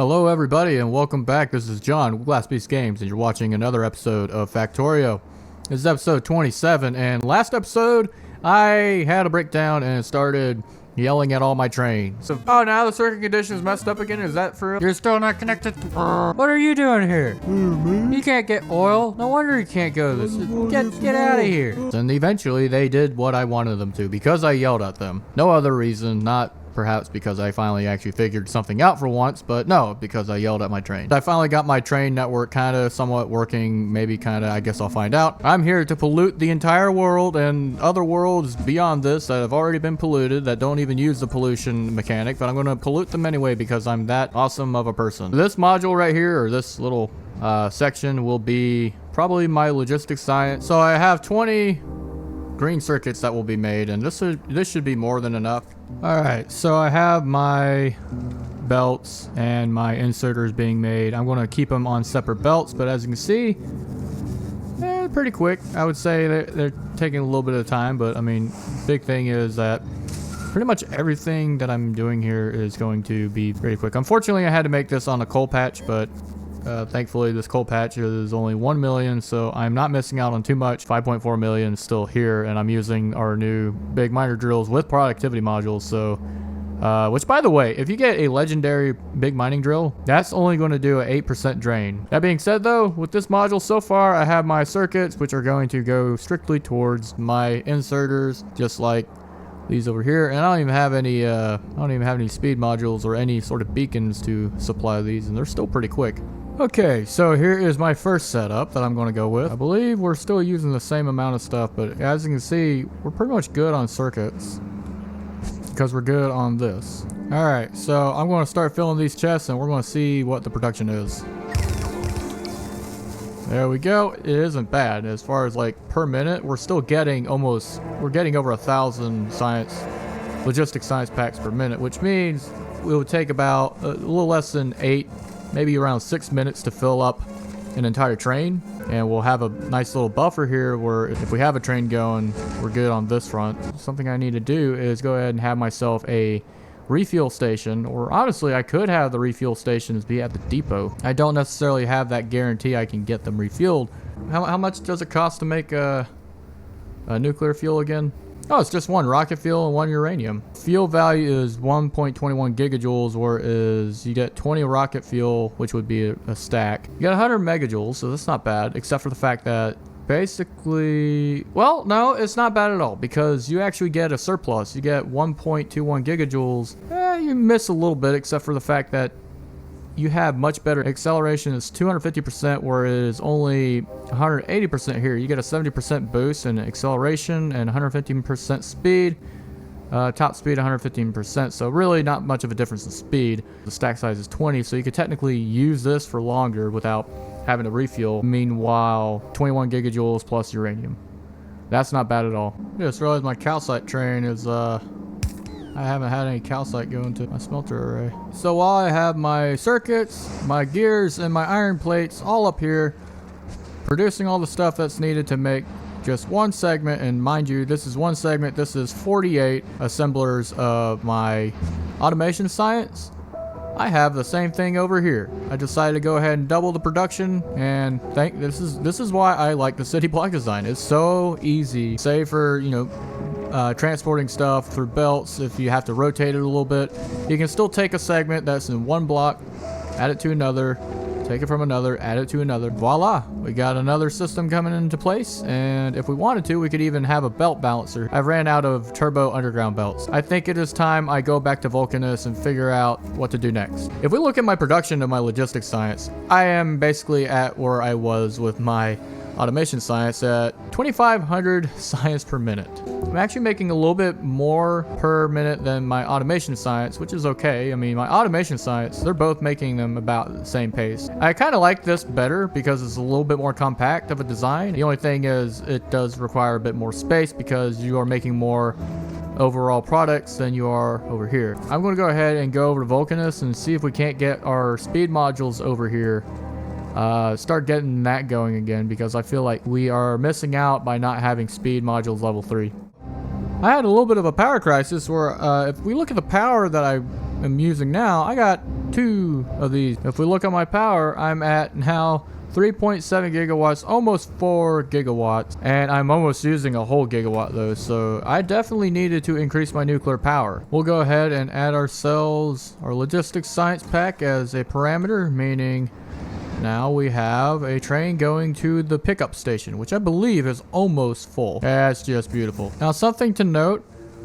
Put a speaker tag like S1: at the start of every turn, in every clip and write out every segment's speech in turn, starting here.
S1: Hello everybody and welcome back. This is John with Glass Beast Games and you're watching another episode of Factorio. This is episode 27 and last episode I had a breakdown and started yelling at all my trains. So, oh, now the circuit condition is messed up again? Is that for real?
S2: You're still not connected? What are you doing here? You can't get oil? No wonder you can't go to this. Get out of here.
S1: And eventually they did what I wanted them to because I yelled at them. No other reason, not perhaps because I finally actually figured something out for once, but no, because I yelled at my train. I finally got my train network kind of somewhat working, maybe kind of, I guess I'll find out. I'm here to pollute the entire world and other worlds beyond this that have already been polluted that don't even use the pollution mechanic, but I'm going to pollute them anyway because I'm that awesome of a person. This module right here, or this little section, will be probably my logistics science. So I have 20 green circuits that will be made, and this should be more than enough. Alright, so I have my belts and my inserters being made. I'm going to keep them on separate belts, but as you can see, pretty quick. I would say they're taking a little bit of time, but I mean, big thing is that pretty much everything that I'm doing here is going to be pretty quick. Unfortunately, I had to make this on a coal patch, but thankfully this coal patch is only 1 million, so I'm not missing out on too much. 5.4 million is still here, and I'm using our new big miner drills with productivity modules. So which, by the way, if you get a legendary big mining drill, that's only going to do an 8% drain. That being said though, with this module so far, I have my circuits which are going to go strictly towards my inserters, just like these over here, and I don't even have any speed modules or any sort of beacons to supply these, and they're still pretty quick. Okay, so here is my first setup that I'm going to go with. I believe we're still using the same amount of stuff, but as you can see, we're pretty much good on circuits because we're good on this. Alright, so I'm going to start filling these chests and we're going to see what the production is. There we go. It isn't bad as far as like per minute. We're still getting over 1,000 logistic science packs per minute, which means it would take about a little less than 8, maybe around 6 minutes to fill up an entire train. And we'll have a nice little buffer here where if we have a train going, we're good on this front. Something I need to do is go ahead and have myself a refuel station, or honestly I could have the refuel stations be at the depot. I don't necessarily have that guarantee I can get them refueled. How much does it cost to make a nuclear fuel again? Oh, it's just one rocket fuel and one uranium. Fuel value is 1.21 gigajoules, whereas you get 20 rocket fuel, which would be a stack. You get 100 megajoules, so that's not bad, except for the fact that basically, well, no, it's not bad at all because you actually get a surplus. You get 1.21 gigajoules. You miss a little bit, except for the fact that you have much better acceleration. It's 250%, whereas only 180% here. You get a 70% boost in acceleration and 115% speed. Top speed 115%, so really not much of a difference in speed. The stack size is 20, so you could technically use this for longer without having to refuel. Meanwhile, 21 gigajoules plus uranium. That's not bad at all. I just realized my calcite train is I haven't had any calcite go into my smelter array. So while I have my circuits, my gears, and my iron plates all up here, producing all the stuff that's needed to make just one segment, and mind you, this is one segment, this is 48 assemblers of my automation science. I have the same thing over here. I decided to go ahead and double the production, and this is why I like the city block design. It's so easy, save for, you know, transporting stuff through belts. If you have to rotate it a little bit, you can still take a segment that's in one block, add it to another, take it from another, add it to another. Voila, we got another system coming into place, and if we wanted to, we could even have a belt balancer. I've ran out of turbo underground belts. I think it is time I go back to Vulcanus and figure out what to do next. If we look at my production of my logistics science, I am basically at where I was with my automation science at 2,500 science per minute. I'm actually making a little bit more per minute than my automation science, which is okay. I mean, my automation science, they're both making them about the same pace. I kind of like this better because it's a little bit more compact of a design. The only thing is it does require a bit more space because you are making more overall products than you are over here. I'm going to go ahead and go over to Vulcanus and see if we can't get our speed modules over here. Start getting that going again because I feel like we are missing out by not having speed modules level 3. I had a little bit of a power crisis where if we look at the power that I am using now, I got 2 of these. If we look at my power, I'm at now 3.7 gigawatts, almost 4 gigawatts, and I'm almost using a whole gigawatt though, so I definitely needed to increase my nuclear power. We'll go ahead and add ourselves our logistics science pack as a parameter, meaning now we have a train going to the pickup station, which I believe is almost full. That's just beautiful. Now, something to note,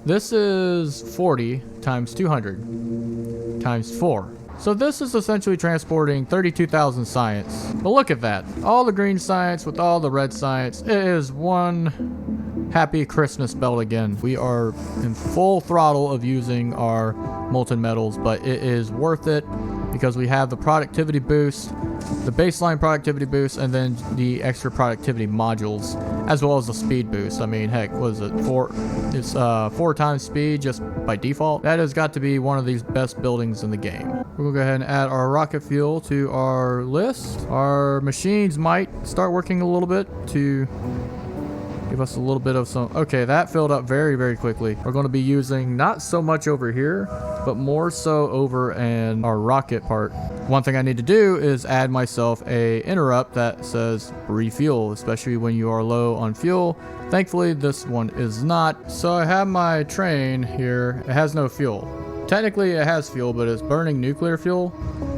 S1: this is 40 times 200 times 4. So this is essentially transporting 32,000 science. But look at that. All the green science with all the red science. It is one happy Christmas belt again. We are in full throttle of using our molten metals, but it is worth it because we have the productivity boost, the baseline productivity boost, and then the extra productivity modules, as well as the speed boost. I mean, heck, what is it? It's 4 times speed just by default. That has got to be one of these best buildings in the game. We're gonna go ahead and add our rocket fuel to our list. Our machines might start working a little bit to give us a little bit of some. Okay, that filled up very, very quickly. We're going to be using not so much over here, but more so over in our rocket part. One thing I need to do is add myself a interrupt that says refuel, especially when you are low on fuel. Thankfully, this one is not. So I have my train here. It has no fuel. Technically, it has fuel, but it's burning nuclear fuel.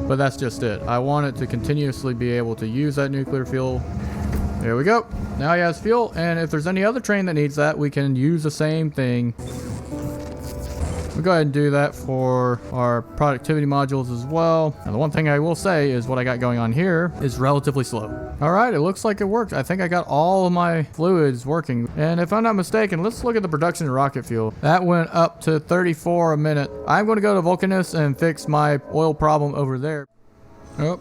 S1: But that's just it. I want it to continuously be able to use that nuclear fuel. There we go. Now he has fuel, and if there's any other train that needs that, we can use the same thing. We'll go ahead and do that for our productivity modules as well. And the one thing I will say is what I got going on here is relatively slow. All right, it looks like it worked. I think I got all of my fluids working. And if I'm not mistaken, let's look at the production of rocket fuel. That went up to 34 a minute. I'm going to go to Vulcanus and fix my oil problem over there. Oh,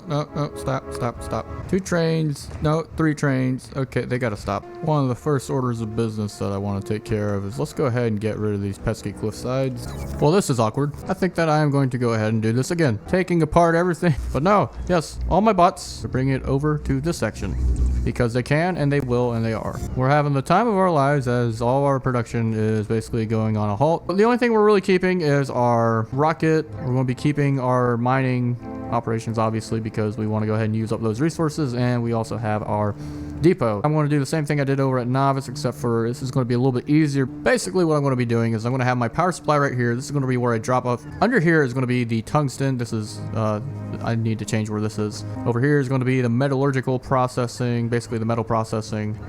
S1: no, stop. 2 trains, no, 3 trains. Okay, they gotta stop. One of the first orders of business that I want to take care of is let's go ahead and get rid of these pesky cliff sides. Well, this is awkward. I think that I am going to go ahead and do this again, taking apart everything. But no, yes, all my bots, bring it over to this section because they can and they will and they are. We're having the time of our lives as all our production is basically going on a halt. But the only thing we're really keeping is our rocket. We're going to be keeping our mining operations, obviously, because we want to go ahead and use up those resources, and we also have our depot. I'm going to do the same thing I did over at Novice, except for this is going to be a little bit easier. Basically, what I'm going to be doing is I'm going to have my power supply right here. This is going to be where I drop off. Under here is going to be the tungsten. This is, I need to change where this is. Over here is going to be the metallurgical processing, basically the metal processing,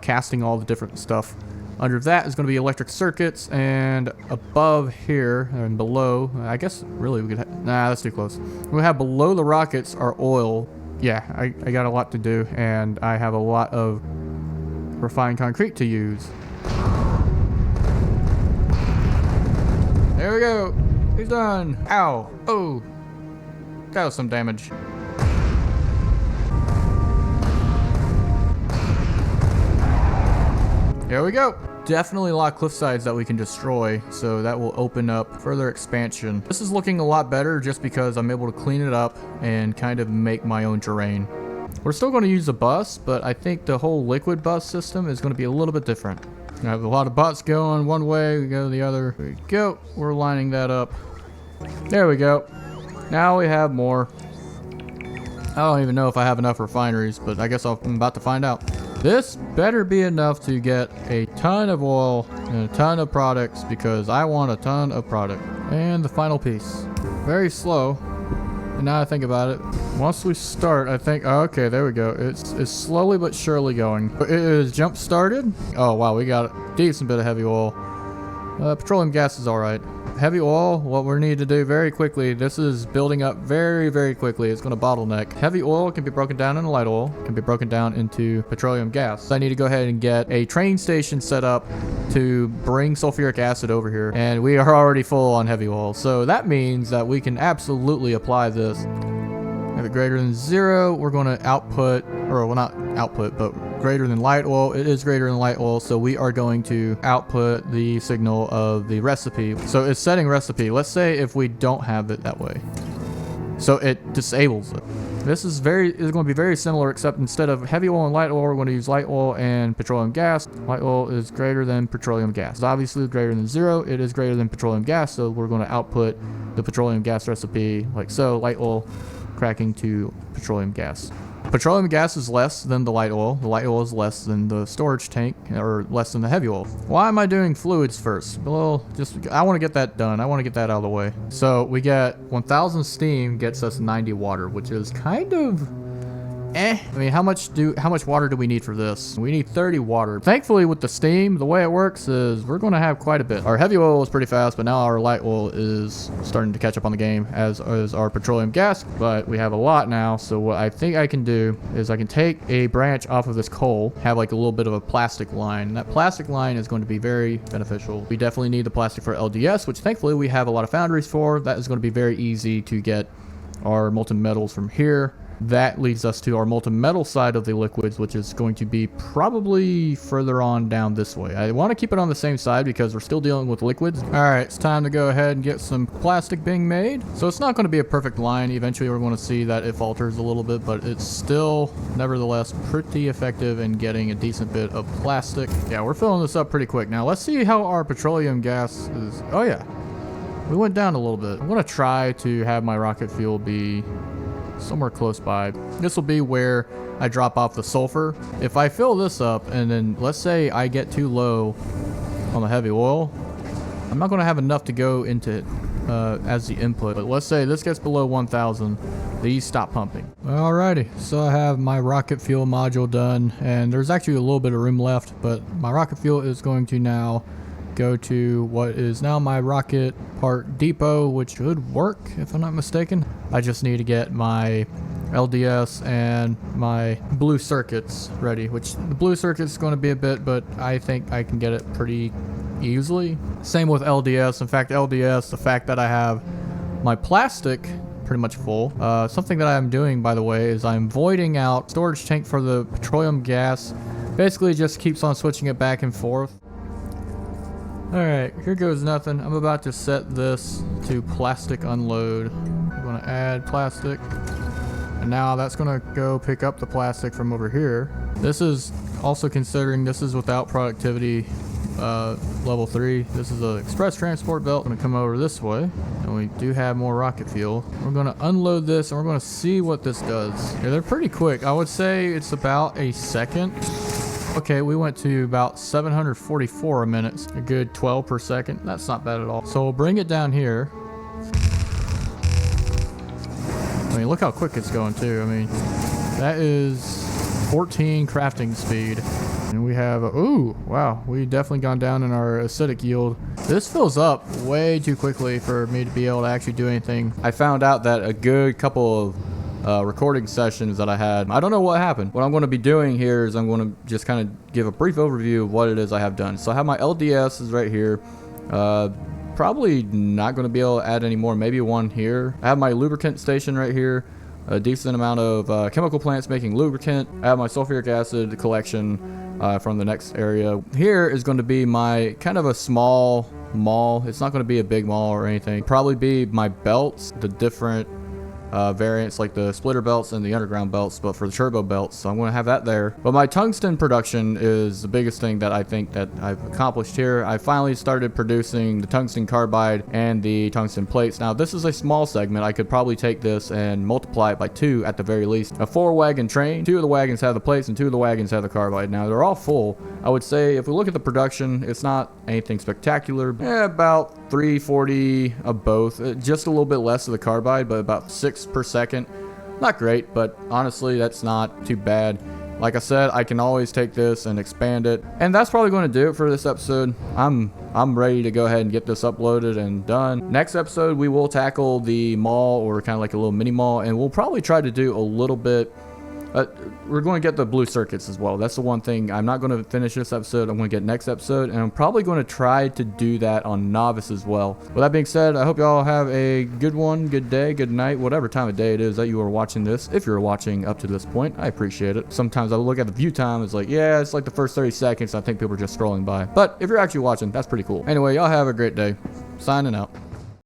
S1: casting all the different stuff. Under that is going to be electric circuits, and above here and below, I guess really we could nah, that's too close. We have below the rockets are oil. Yeah, I got a lot to do, and I have a lot of refined concrete to use. There we go. He's done. Ow. Oh. That was some damage. There we go. Definitely a lot of cliff sides that we can destroy, so that will open up further expansion. This is looking a lot better just because I'm able to clean it up and kind of make my own terrain. We're still going to use a bus, but I think the whole liquid bus system is going to be a little bit different. I have a lot of bots going one way, we go the other. There we go. We're lining that up. There we go. Now we have more. I don't even know if I have enough refineries, but I guess I'm about to find out. This better be enough to get a ton of oil and a ton of products because I want a ton of product. And the final piece. Very slow. And now I think about it. Once we start, I think, oh, okay, there we go. It's slowly but surely going. It is jump started. Oh, wow, we got a decent bit of heavy oil. Petroleum gas is all right. Heavy oil, what we need to do very quickly, this is building up very, very quickly. It's going to bottleneck. Heavy oil can be broken down into light oil, can be broken down into petroleum gas. So I need to go ahead and get a train station set up to bring sulfuric acid over here. And we are already full on heavy oil. So that means that we can absolutely apply this. Have it greater than 0, we're going to output, or well, not output, but greater than light oil. It is greater than light oil, so we are going to output the signal of the recipe. So it's setting recipe. Let's say if we don't have it that way. so it disables it. This is going to be very similar, except instead of heavy oil and light oil, we're going to use light oil and petroleum gas. Light oil is greater than petroleum gas. It's obviously greater than 0. It is greater than petroleum gas, so we're going to output the petroleum gas recipe like so. Light oil cracking to petroleum gas. Petroleum gas is less than the light oil. The light oil is less than the storage tank, or less than the heavy oil. Why am I doing fluids first? Well, I want to get that done. I want to get that out of the way. So we get 1000 steam gets us 90 water, which is kind of I mean, how much water do we need for this? We need 30 water. Thankfully, with the steam, the way it works is we're going to have quite a bit. Our heavy oil is pretty fast, but now our light oil is starting to catch up on the game, as is our petroleum gas. But we have a lot now, so what I think I can do is I can take a branch off of this coal, have like a little bit of a plastic line. And that plastic line is going to be very beneficial. We definitely need the plastic for LDS, which thankfully we have a lot of foundries for. That is going to be very easy to get our molten metals from here. That leads us to our molten metal side of the liquids, which is going to be probably further on down this way. I want to keep it on the same side because we're still dealing with liquids. All right, it's time to go ahead and get some plastic being made. So it's not going to be a perfect line. Eventually, we're going to see that it falters a little bit, but it's still, nevertheless, pretty effective in getting a decent bit of plastic. Yeah, we're filling this up pretty quick. Now, let's see how our petroleum gas is. Oh, yeah. We went down a little bit. I'm going to try to have my rocket fuel be somewhere close by. This will be where I drop off the sulfur. If I fill this up and then let's say I get too low on the heavy oil, I'm not going to have enough to go into it as the input. But let's say this gets below 1000, these stop pumping. Alrighty, so I have my rocket fuel module done, and there's actually a little bit of room left, but my rocket fuel is going to now go to what is now my rocket part depot, which should work if I'm not mistaken. I just need to get my LDS and my blue circuits ready, which the blue circuits is going to be a bit, but I think I can get it pretty easily. Same with LDS. In fact, LDS, the fact that I have my plastic pretty much full. Something that I'm doing, by the way, is I'm voiding out storage tank for the petroleum gas. Basically just keeps on switching it back and forth. Alright, here goes nothing. I'm about to set this to plastic unload. I'm going to add plastic. And now that's going to go pick up the plastic from over here. This is also considering this is without productivity level 3. This is an express transport belt. I'm going to come over this way. And we do have more rocket fuel. We're going to unload this and we're going to see what this does. Yeah, they're pretty quick. I would say it's about a second. Okay, we went to about 744 a minute. A good 12 per second. That's not bad at all. So we'll bring it down here. I mean, look how quick it's going too. I mean, that is 14 crafting speed. And we have, ooh, wow, we definitely gone down in our acidic yield. This fills up way too quickly for me to be able to actually do anything. I found out that a good couple of recording sessions that I had, I don't know what happened. What I'm going to be doing here is I'm going to just kind of give a brief overview of what it is I have done. So I have my LDS is right here. Probably not going to be able to add any more, maybe one here. I have my lubricant station right here. A decent amount of chemical plants making lubricant. I have my sulfuric acid collection from the next area. Here is going to be my kind of a small mall. It's not going to be a big mall or anything. Probably be my belts, the different variants like the splitter belts and the underground belts, but for the turbo belts, so I'm going to have that there. But my tungsten production is the biggest thing that I think that I've accomplished here. I finally started producing the tungsten carbide and the tungsten plates. Now this is a small segment. I could probably take this and multiply it by 2 at the very least. A 4-wagon train, 2 of the wagons have the plates and 2 of the wagons have the carbide. Now they're all full. I would say if we look at the production, it's not anything spectacular. About 340 of both, just a little bit less of the carbide, but about 6 per second. Not great, but honestly that's not too bad. Like I said, I can always take this and expand it, and that's probably going to do it for this episode. I'm ready to go ahead and get this uploaded and done. Next episode we will tackle the mall, or kind of like a little mini mall, and we'll probably try to do a little bit. We're going to get the blue circuits as well. That's the one thing. I'm not going to finish this episode. I'm going to get next episode, and I'm probably going to try to do that on novice as well. With that being said, I hope y'all have a good one, good day, good night, whatever time of day it is that you are watching this. If you're watching up to this point, I appreciate it. Sometimes I look at the view time, it's like, yeah, it's like the first 30 seconds. I think people are just scrolling by. But if you're actually watching, that's pretty cool. Anyway, y'all have a great day. Signing out.